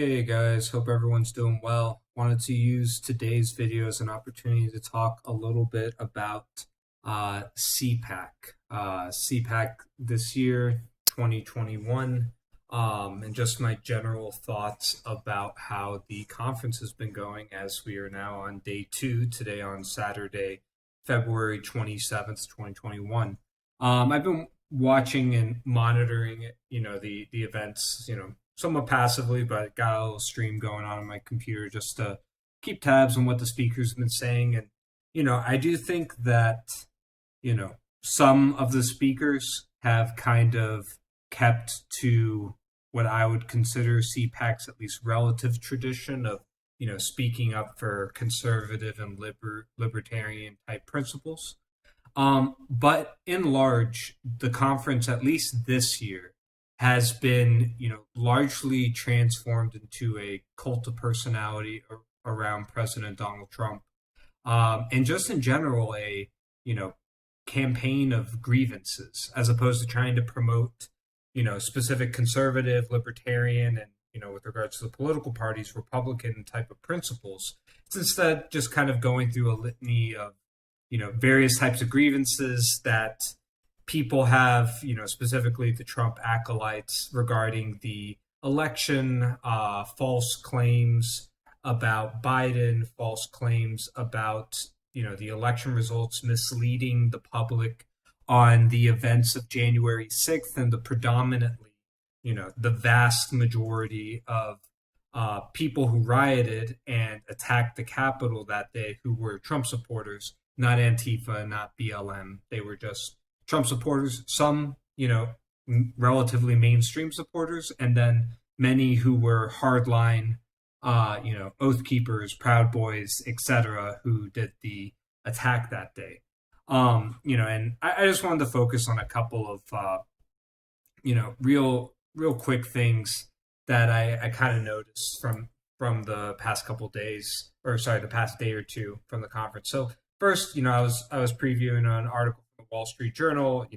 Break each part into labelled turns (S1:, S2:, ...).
S1: Hey guys, hope everyone's doing well. Wanted to use today's video as an opportunity to talk a little bit about CPAC. CPAC this year, 2021, and just my general thoughts about how the conference has been going as we are now on day two, today on Saturday, February 27th, 2021. I've been watching and monitoring it, the events, somewhat passively, but got a little stream going on my computer just to keep tabs on what the speakers have been saying. And, I do think that, some of the speakers have kind of kept to what I would consider CPAC's at least relative tradition of, speaking up for conservative and libertarian type principles. But in large, the conference, at least this year, has been, largely transformed into a cult of personality around President Donald Trump, and just in general, you know, campaign of grievances, as opposed to trying to promote, specific conservative, libertarian, and with regards to the political parties, Republican type of principles. It's instead just kind of going through a litany of various types of grievances that people have, specifically the Trump acolytes regarding the election, false claims about Biden, false claims about, the election results, misleading the public on the events of January 6th and the predominantly, the vast majority of people who rioted and attacked the Capitol that day who were Trump supporters, not Antifa, not BLM. They were just Trump supporters, some, relatively mainstream supporters, and then many who were hardline, Oath Keepers, Proud Boys, etc., who did the attack that day. And I just wanted to focus on a couple of, real quick things that I kind of noticed from the past couple days, or sorry, the past day or two from the conference. So first, I was previewing an article from the Wall Street Journal.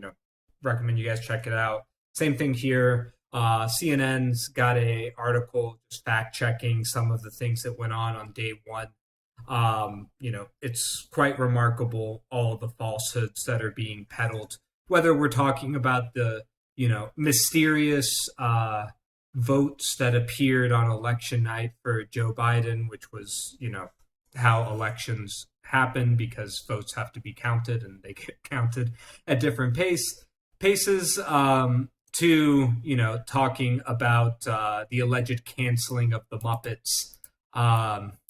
S1: Recommend you guys check it out. Same thing here. CNN's got a article just fact checking some of the things that went on day one. It's quite remarkable, all the falsehoods that are being peddled, whether we're talking about the, mysterious votes that appeared on election night for Joe Biden, which was, how elections happen because votes have to be counted and they get counted at different paces, to, talking about the alleged canceling of the Muppets.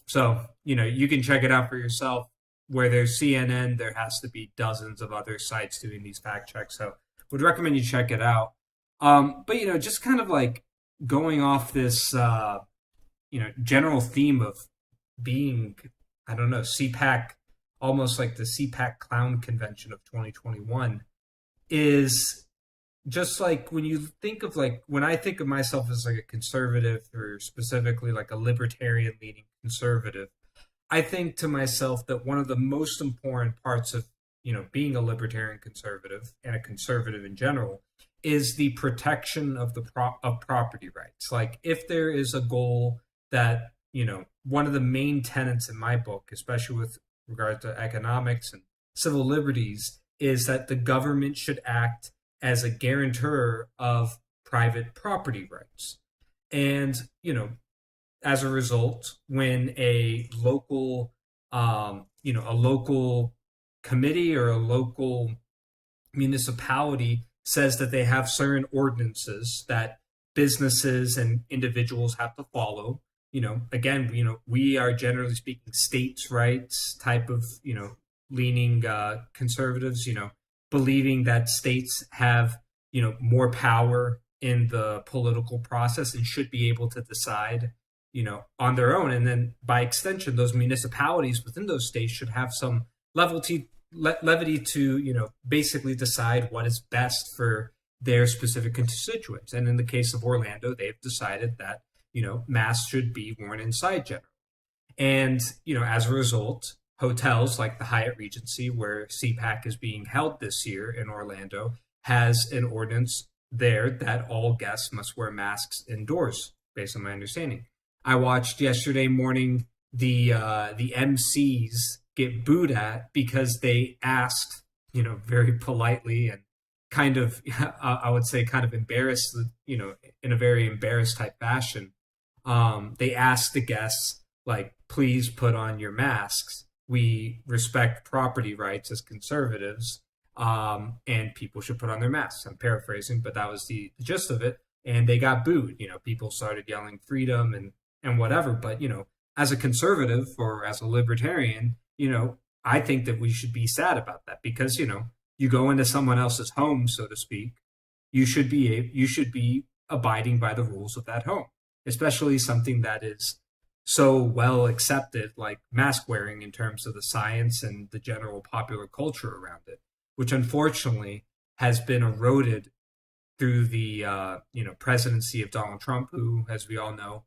S1: So, you can check it out for yourself. Where there's CNN, there has to be dozens of other sites doing these fact checks. So would recommend you check it out. But, just kind of like going off this, general theme of being, I don't know, CPAC, almost like the CPAC clown convention of 2021, is just like when you think of when I think of myself as like a conservative, or specifically like a libertarian leaning conservative, I think to myself that one of the most important parts of, being a libertarian conservative and a conservative in general is the protection of of property rights. Like if there is a goal that, one of the main tenets in my book, especially with regard to economics and civil liberties, is that the government should act as a guarantor of private property rights. And, as a result, when a local, a local committee or a local municipality says that they have certain ordinances that businesses and individuals have to follow, again, we are generally speaking states' rights type of, leaning conservatives, believing that states have, more power in the political process and should be able to decide, on their own. And then by extension, those municipalities within those states should have some levity to, basically decide what is best for their specific constituents. And in the case of Orlando, they've decided that, masks should be worn inside generally. And, as a result, hotels like the Hyatt Regency, where CPAC is being held this year in Orlando, has an ordinance there that all guests must wear masks indoors, based on my understanding. I watched yesterday morning the MCs get booed at because they asked, very politely and kind of, I would say, kind of embarrassed, in a very embarrassed type fashion. They asked the guests, like, please put on your masks. We respect property rights as conservatives, and people should put on their masks. I'm paraphrasing, but that was the gist of it. And they got booed. People started yelling freedom and whatever. But, as a conservative or as a libertarian, I think that we should be sad about that because, you go into someone else's home, so to speak, you should be abiding by the rules of that home, especially something that is so well accepted, like mask wearing, in terms of the science and the general popular culture around it, which unfortunately has been eroded through the presidency of Donald Trump, who, as we all know,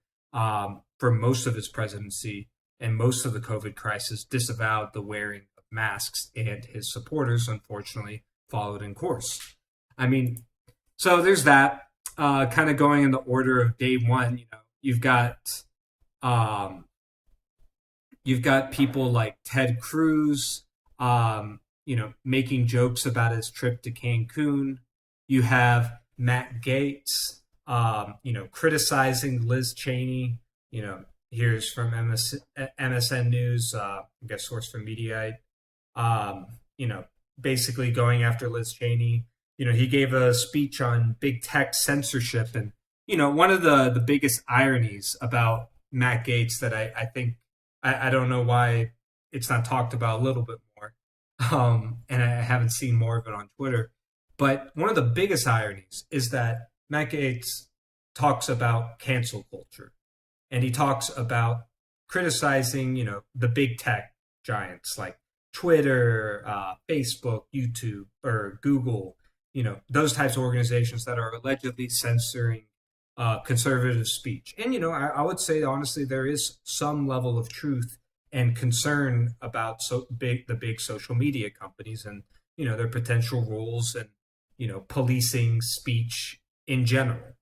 S1: for most of his presidency and most of the COVID crisis, disavowed the wearing of masks, and his supporters, unfortunately, followed in course. I mean, so there's that. Kind of going in the order of day one, you've got people like Ted Cruz, making jokes about his trip to Cancun. You have Matt Gaetz, criticizing Liz Cheney. Here's from MSN News, I guess source from Mediaite. Basically going after Liz Cheney. He gave a speech on big tech censorship, and one of the biggest ironies about Matt Gaetz that I think I don't know why it's not talked about a little bit more, and I haven't seen more of it on Twitter. But one of the biggest ironies is that Matt Gaetz talks about cancel culture, and he talks about criticizing, the big tech giants like Twitter, Facebook, YouTube, or Google, those types of organizations that are allegedly censoring conservative speech. And, I would say, honestly, there is some level of truth and concern about the big social media companies and, their potential roles and, policing speech in general.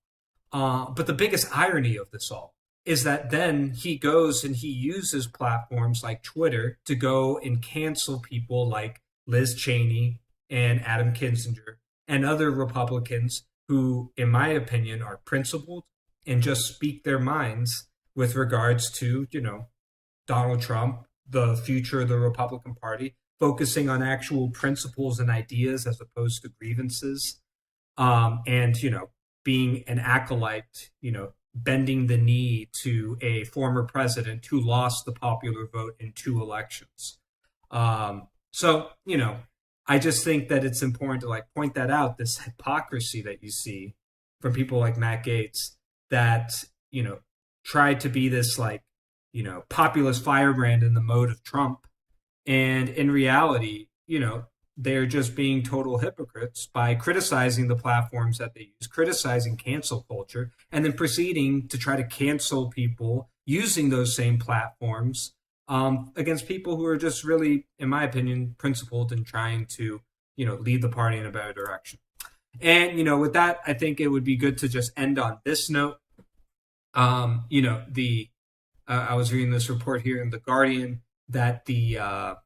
S1: But the biggest irony of this all is that then he goes and he uses platforms like Twitter to go and cancel people like Liz Cheney and Adam Kinzinger and other Republicans who, in my opinion, are principled and just speak their minds with regards to, Donald Trump, the future of the Republican Party, focusing on actual principles and ideas as opposed to grievances, and, being an acolyte, bending the knee to a former president who lost the popular vote in 2 elections. So, I just think that it's important to point that out, this hypocrisy that you see from people like Matt Gaetz that, try to be this populist firebrand in the mode of Trump. And in reality, they're just being total hypocrites by criticizing the platforms that they use, criticizing cancel culture, and then proceeding to try to cancel people using those same platforms against people who are just really, in my opinion, principled and trying to, lead the party in a better direction. And, with that, I think it would be good to just end on this note. I was reading this report here in The Guardian that the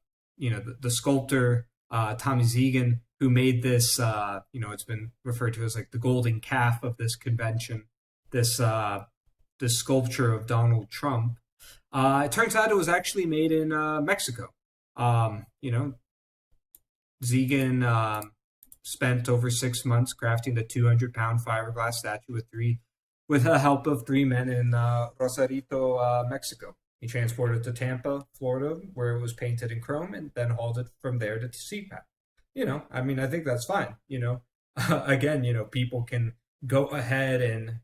S1: sculptor, Tommy Zegan, who made this, it's been referred to as the golden calf of this convention, this sculpture of Donald Trump. It turns out it was actually made in Mexico. Zegan spent over 6 months crafting the 200-pound fiberglass statue with the help of 3 men in Rosarito, Mexico. He transported it to Tampa, Florida, where it was painted in chrome, and then hauled it from there to CPAC. I think that's fine. Again, people can go ahead and,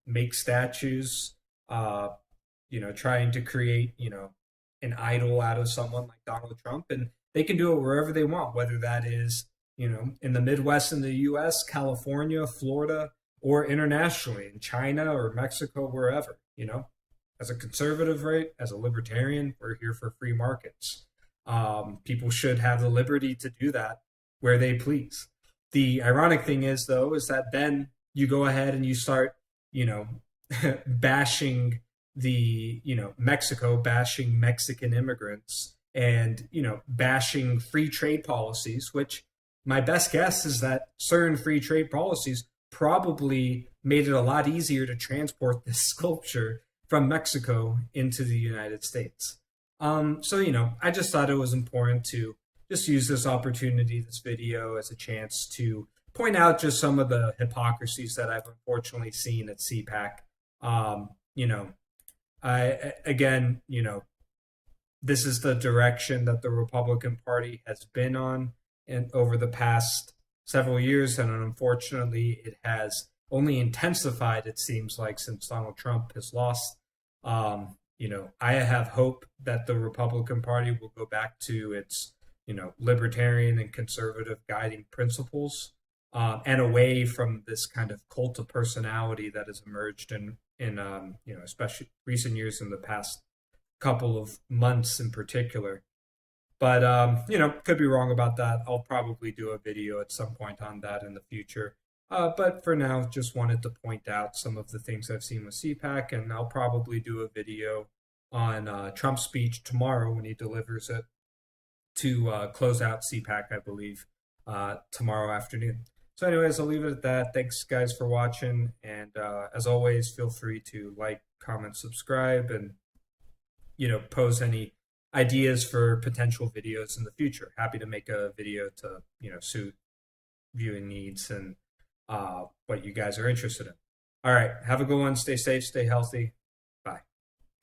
S1: make statues, trying to create, an idol out of someone like Donald Trump, and they can do it wherever they want, whether that is, in the Midwest in the U.S., California, Florida, or internationally in China or Mexico, wherever, As a conservative, right, as a libertarian, we're here for free markets. People should have the liberty to do that where they please. The ironic thing is, though, is that then you go ahead and you start, bashing the, Mexico bashing Mexican immigrants and, bashing free trade policies, which my best guess is that certain free trade policies probably made it a lot easier to transport this sculpture from Mexico into the United States. So, I just thought it was important to just use this opportunity, this video, as a chance to point out just some of the hypocrisies that I've unfortunately seen at CPAC. You know, again, this is the direction that the Republican Party has been on and over the past several years, and unfortunately, it has only intensified, it seems like, since Donald Trump has lost. I have hope that the Republican Party will go back to its, libertarian and conservative guiding principles, and away from this kind of cult of personality that has emerged in especially recent years, in the past couple of months in particular. But could be wrong about that. I'll probably do a video at some point on that in the future. But for now, just wanted to point out some of the things I've seen with CPAC, and I'll probably do a video on Trump's speech tomorrow when he delivers it to close out CPAC, I believe, tomorrow afternoon. So anyways, I'll leave it at that. Thanks, guys, for watching. And as always, feel free to like, comment, subscribe, and, pose any ideas for potential videos in the future. Happy to make a video to, suit viewing needs and what you guys are interested in. All right. Have a good one. Stay safe, stay healthy.